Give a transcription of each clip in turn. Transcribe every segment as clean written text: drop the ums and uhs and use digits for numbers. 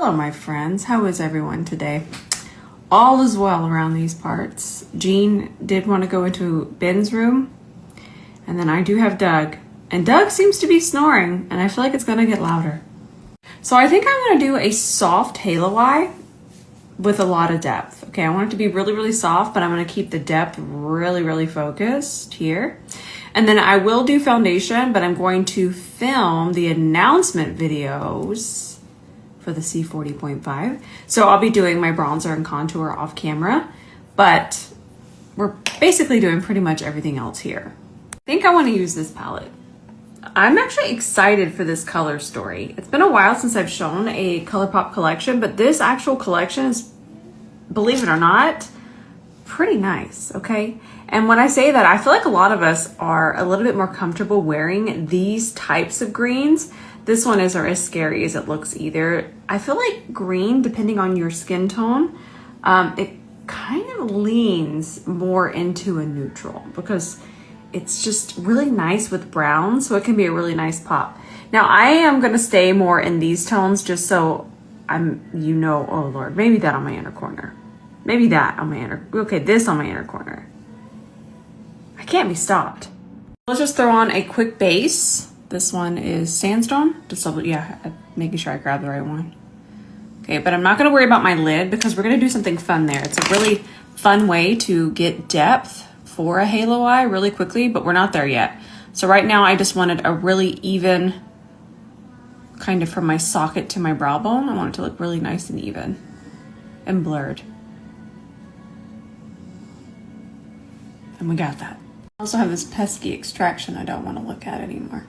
Hello my friends, how is everyone today? All is well around these parts. Jean did want to go into Ben's room, and then I do have Doug. And Doug seems to be snoring, and I feel like it's gonna get louder. So I think I'm gonna do a soft halo eye with a lot of depth. Okay, I want it to be really, really soft, but I'm gonna keep the depth really, really focused here. And then I will do foundation, but I'm going to film the announcement videos for the C40.5. So I'll be doing my bronzer and contour off camera, but we're basically doing pretty much everything else here. I think I want to use this palette. I'm actually excited for this color story. It's been a while since I've shown a ColourPop collection, but this actual collection is, believe it or not, pretty nice, okay? And when I say that, I feel like a lot of us are a little bit more comfortable wearing these types of greens. This one isn't as scary as it looks either. I feel like green, depending on your skin tone, it kind of leans more into a neutral because it's just really nice with brown, so it can be a really nice pop. Now I am gonna stay more in these tones just so oh Lord, maybe that on my inner corner. Maybe that on my this on my inner corner. I can't be stopped. Let's just throw on a quick base. This one is sandstone, just making sure I grab the right one. Okay, but I'm not gonna worry about my lid because we're gonna do something fun there. It's a really fun way to get depth for a halo eye really quickly, but we're not there yet. So right now I just wanted a really even, kind of from my socket to my brow bone. I want it to look really nice and even and blurred. And we got that. I also have this pesky extraction I don't want to look at anymore.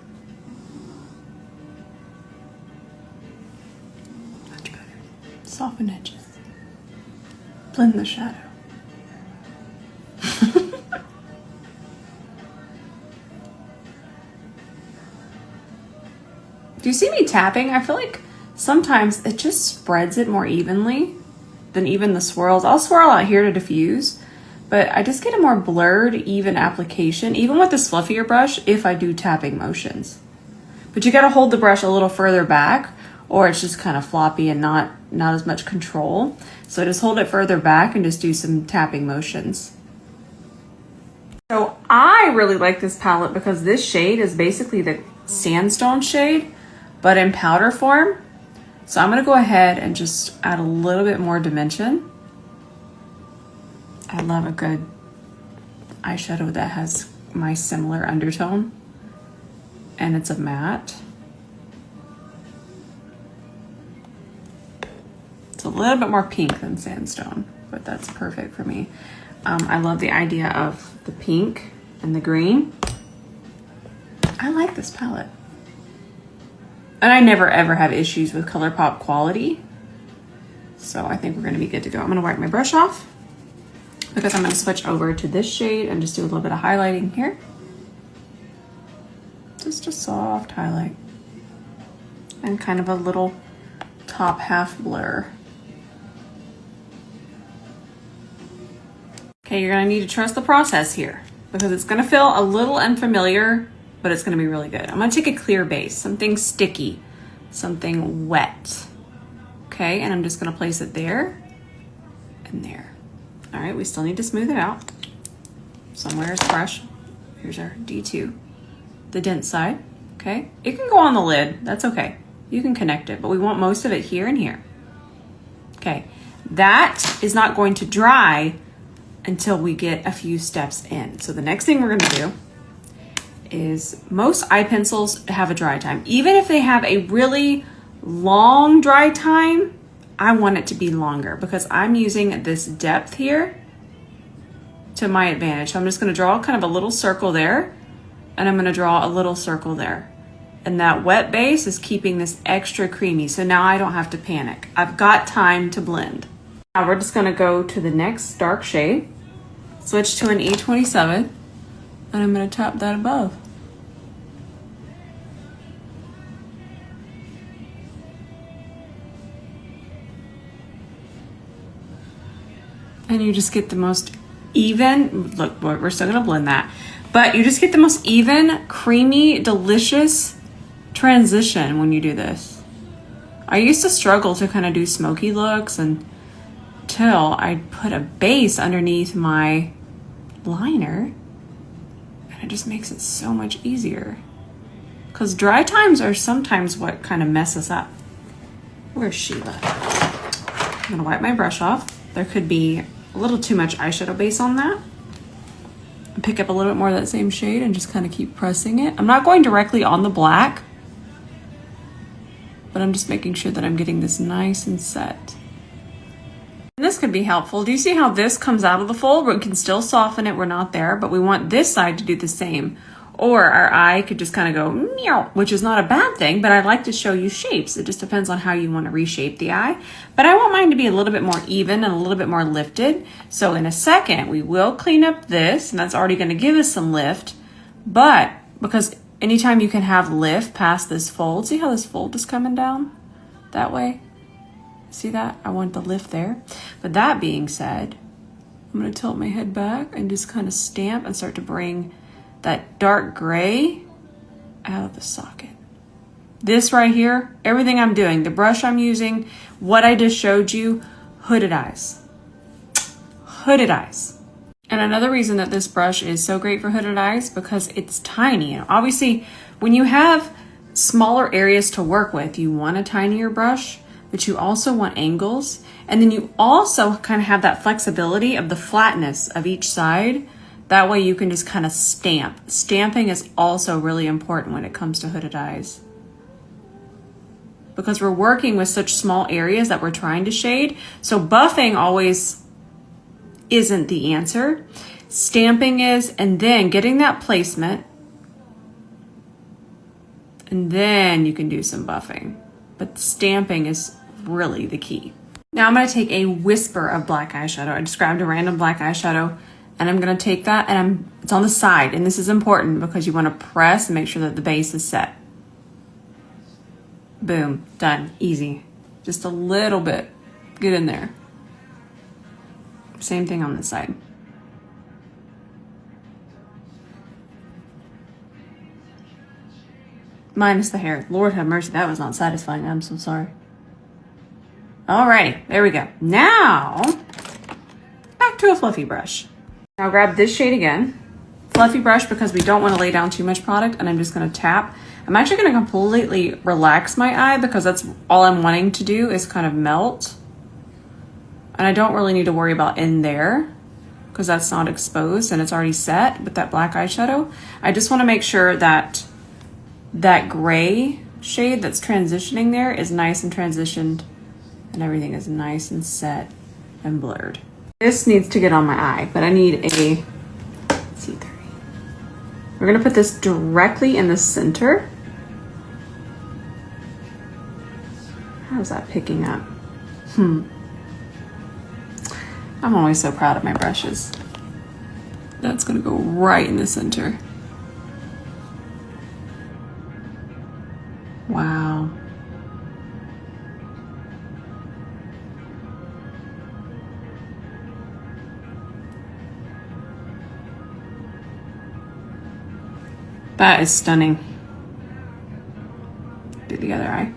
Much better. Soften edges. Blend the shadow. Do you see me tapping? I feel like sometimes it just spreads it more evenly than even the swirls. I'll swirl out here to diffuse, but I just get a more blurred, even application, even with this fluffier brush, if I do tapping motions. But you gotta hold the brush a little further back or it's just kind of floppy and not as much control. So just hold it further back and just do some tapping motions. So I really like this palette because this shade is basically the sandstone shade, but in powder form. So I'm gonna go ahead and just add a little bit more dimension. I love a good eyeshadow that has my similar undertone, and it's a matte. It's a little bit more pink than sandstone, but that's perfect for me. I love the idea of the pink and the green. I like this palette. And I never ever have issues with ColourPop quality. So I think we're gonna be good to go. I'm gonna wipe my brush off because I'm gonna switch over to this shade and just do a little bit of highlighting here. Just a soft highlight. And kind of a little top half blur. Okay, you're gonna need to trust the process here because it's gonna feel a little unfamiliar, but it's gonna be really good. I'm gonna take a clear base, something sticky, something wet. Okay, and I'm just gonna place it there and there. All right, we still need to smooth it out. Somewhere is the brush. Here's our D2, the dense side, okay? It can go on the lid, that's okay. You can connect it, but we want most of it here and here. Okay, that is not going to dry until we get a few steps in. So the next thing we're gonna do is most eye pencils have a dry time. Even if they have a really long dry time, I want it to be longer because I'm using this depth here to my advantage. So I'm just gonna draw kind of a little circle there, and I'm gonna draw a little circle there. And that wet base is keeping this extra creamy. So now I don't have to panic. I've got time to blend. Now we're just gonna go to the next dark shade, switch to an E27, and I'm gonna tap that above. And you just get the most even, look, we're still gonna blend that, but you just get the most even, creamy, delicious transition when you do this. I used to struggle to kind of do smoky looks until I put a base underneath my liner, and it just makes it so much easier. Because dry times are sometimes what kind of mess us up. Where's Sheila? I'm gonna wipe my brush off. There could be a little too much eyeshadow base on that. And pick up a little bit more of that same shade and just kind of keep pressing it. I'm not going directly on the black, but I'm just making sure that I'm getting this nice and set. And this could be helpful. Do you see how this comes out of the fold? We can still soften it, we're not there, but we want this side to do the same. Or our eye could just kind of go meow, which is not a bad thing, but I like to show you shapes. It just depends on how you want to reshape the eye. But I want mine to be a little bit more even and a little bit more lifted. So in a second, we will clean up this, and that's already going to give us some lift. But because anytime you can have lift past this fold, see how this fold is coming down that way? See that? I want the lift there. But that being said, I'm going to tilt my head back and just kind of stamp and start to bring that dark gray out of the socket. This right here, everything I'm doing, the brush I'm using, what I just showed you, hooded eyes. Hooded eyes. And another reason that this brush is so great for hooded eyes, because it's tiny. And obviously, when you have smaller areas to work with, you want a tinier brush, but you also want angles. And then you also kind of have that flexibility of the flatness of each side. That way you can just kind of stamp. Stamping is also really important when it comes to hooded eyes, because we're working with such small areas that we're trying to shade. So buffing always isn't the answer. Stamping is, and then getting that placement, and then you can do some buffing. But stamping is really the key. Now I'm going to take a whisper of black eyeshadow. I just grabbed a random black eyeshadow, and I'm going to take that, and it's on the side. And this is important because you want to press and make sure that the base is set. Boom, done, easy. Just a little bit, get in there. Same thing on this side. Minus the hair. Lord have mercy, that was not satisfying. I'm so sorry. All right, there we go. Now, back to a fluffy brush. Now grab this shade again. Fluffy brush, because we don't want to lay down too much product, and I'm just going to tap. I'm actually going to completely relax my eye, because that's all I'm wanting to do is kind of melt. And I don't really need to worry about in there, because that's not exposed and it's already set with that black eyeshadow. I just want to make sure that that gray shade that's transitioning there is nice and transitioned, and everything is nice and set and blurred. This needs to get on my eye, but I need a C3. We're gonna put this directly in the center. How's that picking up? I'm always so proud of my brushes. That's gonna go right in the center. Wow. That is stunning. Do the other eye.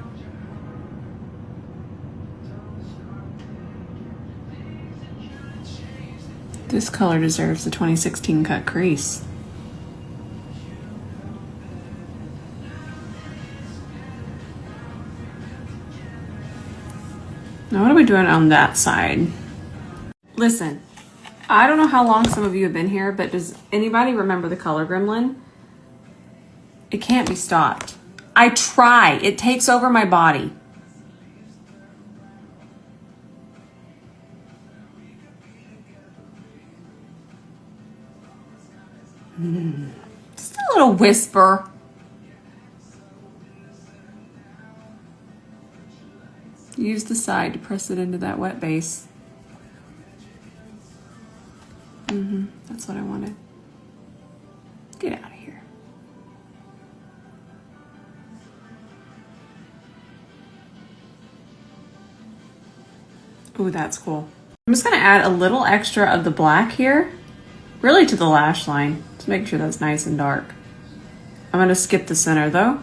This color deserves the 2016 cut crease. Now what are we doing on that side? Listen, I don't know how long some of you have been here, but does anybody remember the color gremlin? It can't be stopped. I try. It takes over my body. Just a little whisper. Use the side to press it into that wet base. That's what I wanted. Get out of here. Ooh, that's cool. I'm just gonna add a little extra of the black here, really to the lash line, to make sure that's nice and dark. I'm gonna skip the center though.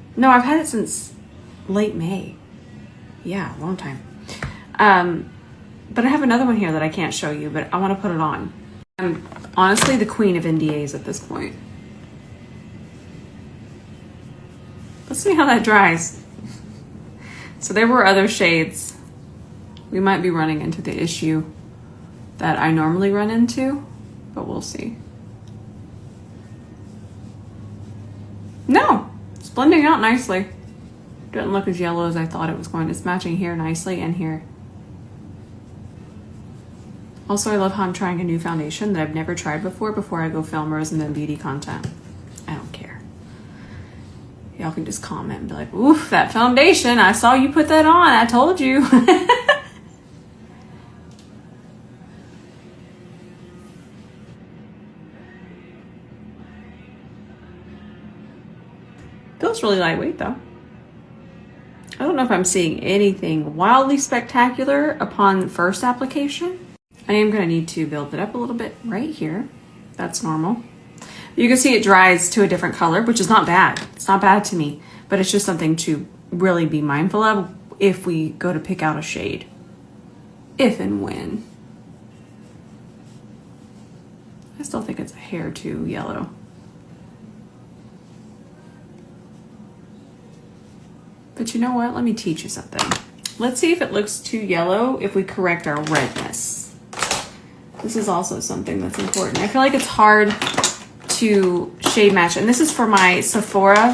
No, I've had it since late May. Yeah, a long time. But I have another one here that I can't show you, but I want to put it on. I'm honestly the queen of NDAs at this point. Let's see how that dries. So there were other shades. We might be running into the issue that I normally run into, but we'll see. No, it's blending out nicely. Didn't look as yellow as I thought it was going. It's matching here nicely and here. Also, I love how I'm trying a new foundation that I've never tried before I go film Rose and Then Beauty content. I don't care. Y'all can just comment and be like, oof, that foundation, I saw you put that on, I told you. Feels really lightweight though. I don't know if I'm seeing anything wildly spectacular upon first application. I am going to need to build it up a little bit right here. That's normal. You can see it dries to a different color, which is not bad. It's not bad to me, but it's just something to really be mindful of if we go to pick out a shade. If and when. I still think it's a hair too yellow. But you know what? Let me teach you something. Let's see if it looks too yellow if we correct our redness. This is also something that's important. I feel like it's hard to shade match. And this is for my Sephora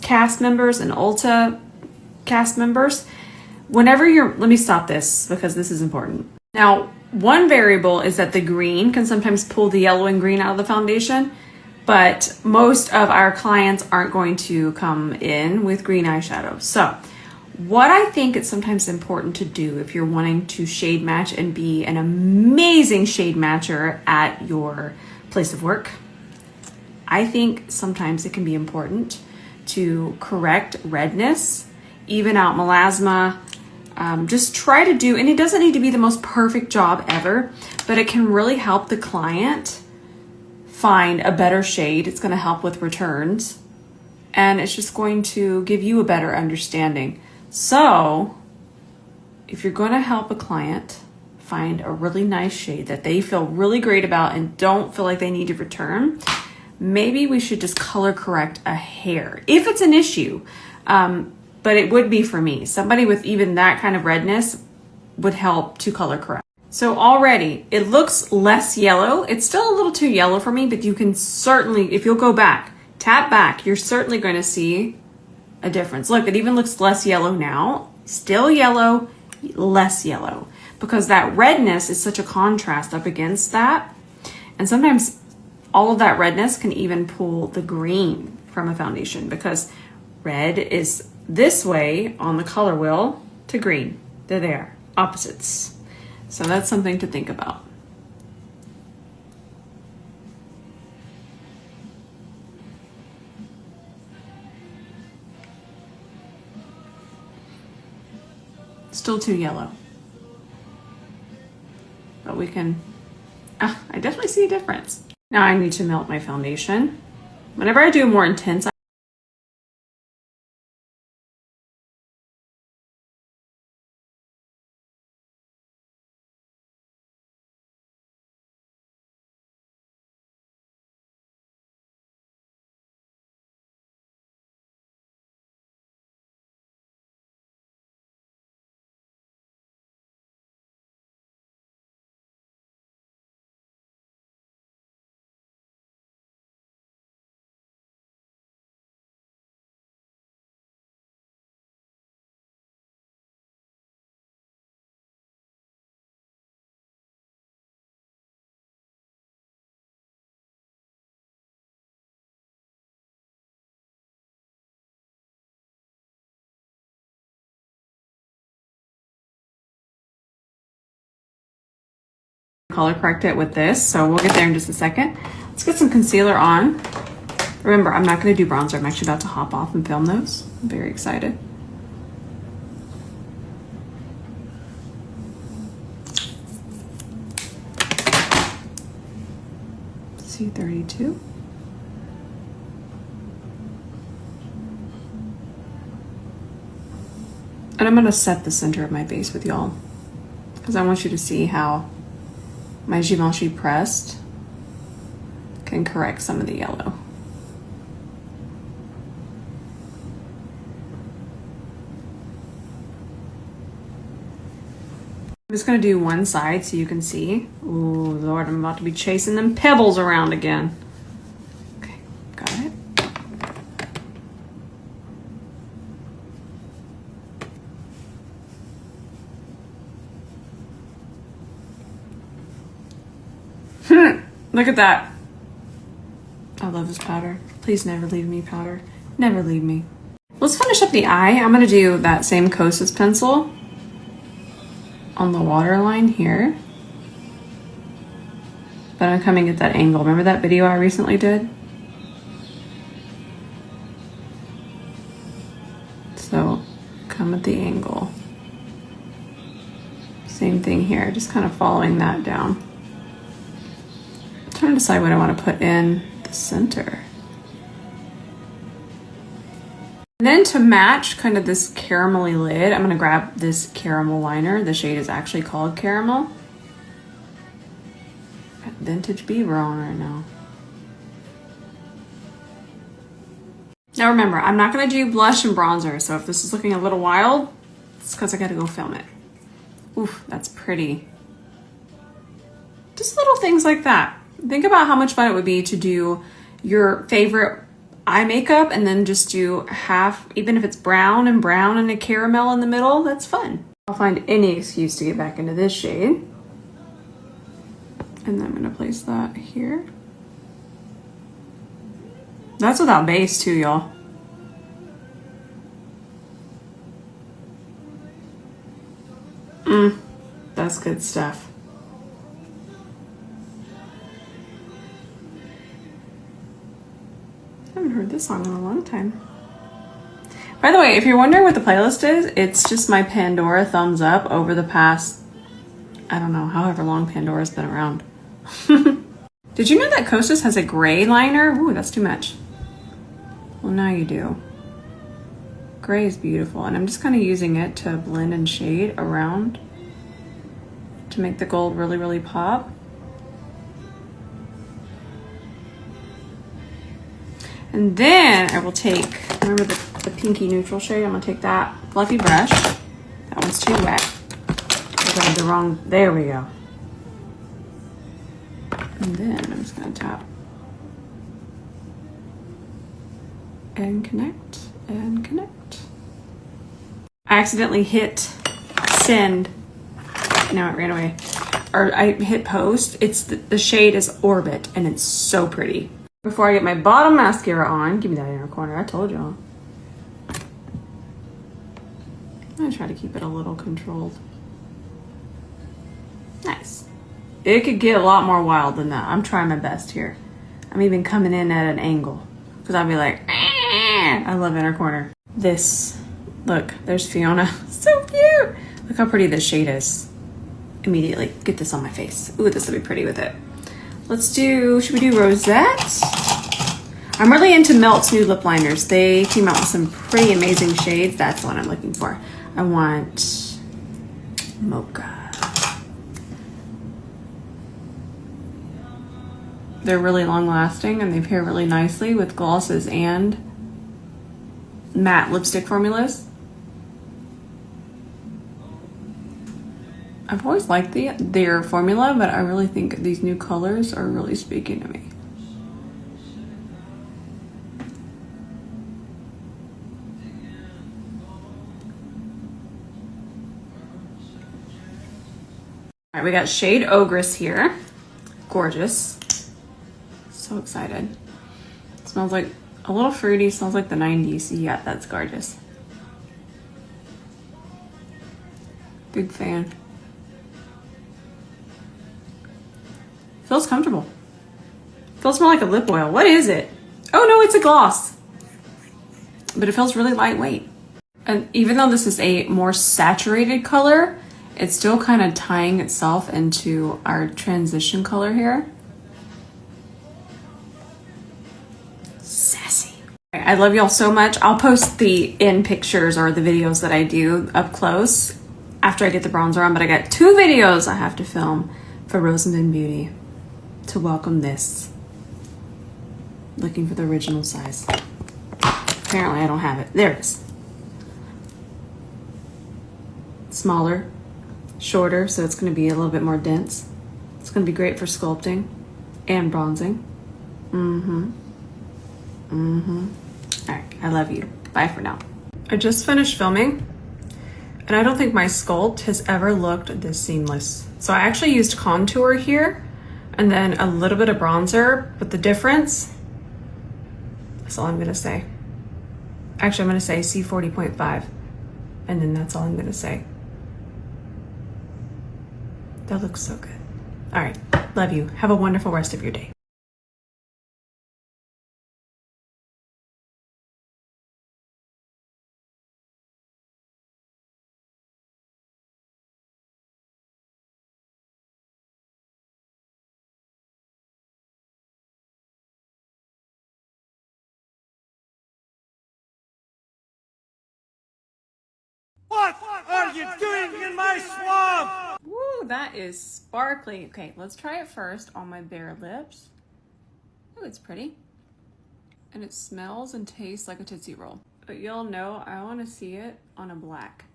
cast members and Ulta cast members. Whenever you're, let me stop this because this is important. Now, one variable is that the green can sometimes pull the yellow and green out of the foundation, but most of our clients aren't going to come in with green eyeshadow. So what I think it's sometimes important to do if you're wanting to shade match and be an amazing shade matcher at your place of work, I think sometimes it can be important to correct redness, even out melasma. Just try to do, and it doesn't need to be the most perfect job ever, but it can really help the client find a better shade. It's going to help with returns, and it's just going to give you a better understanding. So if you're going to help a client find a really nice shade that they feel really great about and don't feel like they need to return, maybe we should just color correct a hair if it's an issue. But it would be for me. Somebody with even that kind of redness would help to color correct. So already it looks less yellow. It's still a little too yellow for me, but you can certainly, if you'll go back, tap back, you're certainly going to see a difference. Look, it even looks less yellow now. Still yellow, less yellow, because that redness is such a contrast up against that. And sometimes all of that redness can even pull the green from a foundation, because red is this way on the color wheel to green. They're there, opposites. So that's something to think about. Still too yellow, but we can, I definitely see a difference. Now I need to melt my foundation. Whenever I do more intense, color correct it with this, so we'll get there in just a second. Let's get some concealer on. Remember, I'm not going to do bronzer. I'm actually about to hop off and film those. I'm very excited. C32. And I'm gonna set the center of my base with y'all because I want you to see how my Givenchy pressed can correct some of the yellow. I'm just gonna do one side so you can see. Ooh, Lord, I'm about to be chasing them pebbles around again. Okay, got it. Look at that. I love this powder. Please never leave me, powder. Never leave me. Let's finish up the eye. I'm gonna do that same Kosas pencil on the waterline here. But I'm coming at that angle. Remember that video I recently did? So come at the angle. Same thing here, just kind of following that down. I'm trying to decide what I want to put in the center. And then to match kind of this caramelly lid, I'm going to grab this caramel liner. The shade is actually called Caramel. Got Vintage Beaver on right now. Now remember, I'm not going to do blush and bronzer, so if this is looking a little wild, it's because I got to go film it. Oof, that's pretty. Just little things like that. Think about how much fun it would be to do your favorite eye makeup and then just do half, even if it's brown and a caramel in the middle, that's fun. I'll find any excuse to get back into this shade. And then I'm gonna place that here. That's without base too, y'all. That's good stuff. I haven't heard this song in a long time. By the way, if you're wondering what the playlist is, it's just my Pandora thumbs up over the past, I don't know, however long Pandora's been around. Did you know that Kosas has a gray liner? Ooh, that's too much. Well, now you do. Gray is beautiful, and I'm just kind of using it to blend and shade around to make the gold really, really pop. And then I will take, remember the pinky neutral shade? I'm gonna take that fluffy brush. That one's too wet. I got the wrong, there we go. And then I'm just gonna tap and connect and connect. I accidentally hit send. No, it ran away. Or I hit post. It's the shade is Orbit and it's so pretty. Before I get my bottom mascara on, give me that inner corner, I told y'all. I'm gonna try to keep it a little controlled. Nice. It could get a lot more wild than that. I'm trying my best here. I'm even coming in at an angle because I'll be like, I love inner corner. This, look, there's Fiona. So cute. Look how pretty this shade is. Immediately get this on my face. Ooh, this will be pretty with it. Let's do, should we do Rosette? I'm really into Melt's new lip liners. They came out with some pretty amazing shades. That's what I'm looking for. I want Mocha. They're really long lasting and they pair really nicely with glosses and matte lipstick formulas. I've always liked their formula, but I really think these new colors are really speaking to me. All right, we got shade Ogress here. Gorgeous. So excited. It smells like a little fruity, smells like the 90s. Yeah, that's gorgeous. Big fan. Feels comfortable. Feels more like a lip oil. What is it? Oh no, it's a gloss. But it feels really lightweight. And even though this is a more saturated color, it's still kind of tying itself into our transition color here. Sassy. I I love y'all so much. I'll post the in pictures or the videos that I do up close after I get the bronzer on, but I got 2 videos I have to film for Rosenbin Beauty to welcome this. Looking for the original size. Apparently I don't have it. There it is. Smaller, shorter, so it's going to be a little bit more dense. It's going to be great for sculpting and bronzing. All right, I love you. Bye for now. I just finished filming, and I don't think my sculpt has ever looked this seamless. So I actually used contour here and then a little bit of bronzer, but the difference, that's all I'm going to say. Actually, I'm going to say C40.5, and then that's all I'm going to say. That looks so good. All right, love you. Have a wonderful rest of your day. What are you doing in my swamp? Woo, that is sparkly. Okay, let's try it first on my bare lips. Oh, it's pretty. And it smells and tastes like a Tootsie Roll. But y'all know I want to see it on a black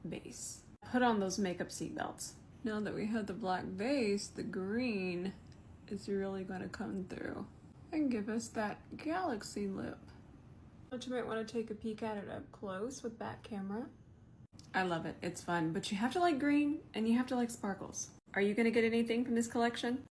base. Put on those makeup seatbelts. Now that we have the black base, the green is really going to come through and give us that galaxy lip. But you might want to take a peek at it up close with back camera. I love it. It's fun, but you have to like green and you have to like sparkles. Are you going to get anything from this collection?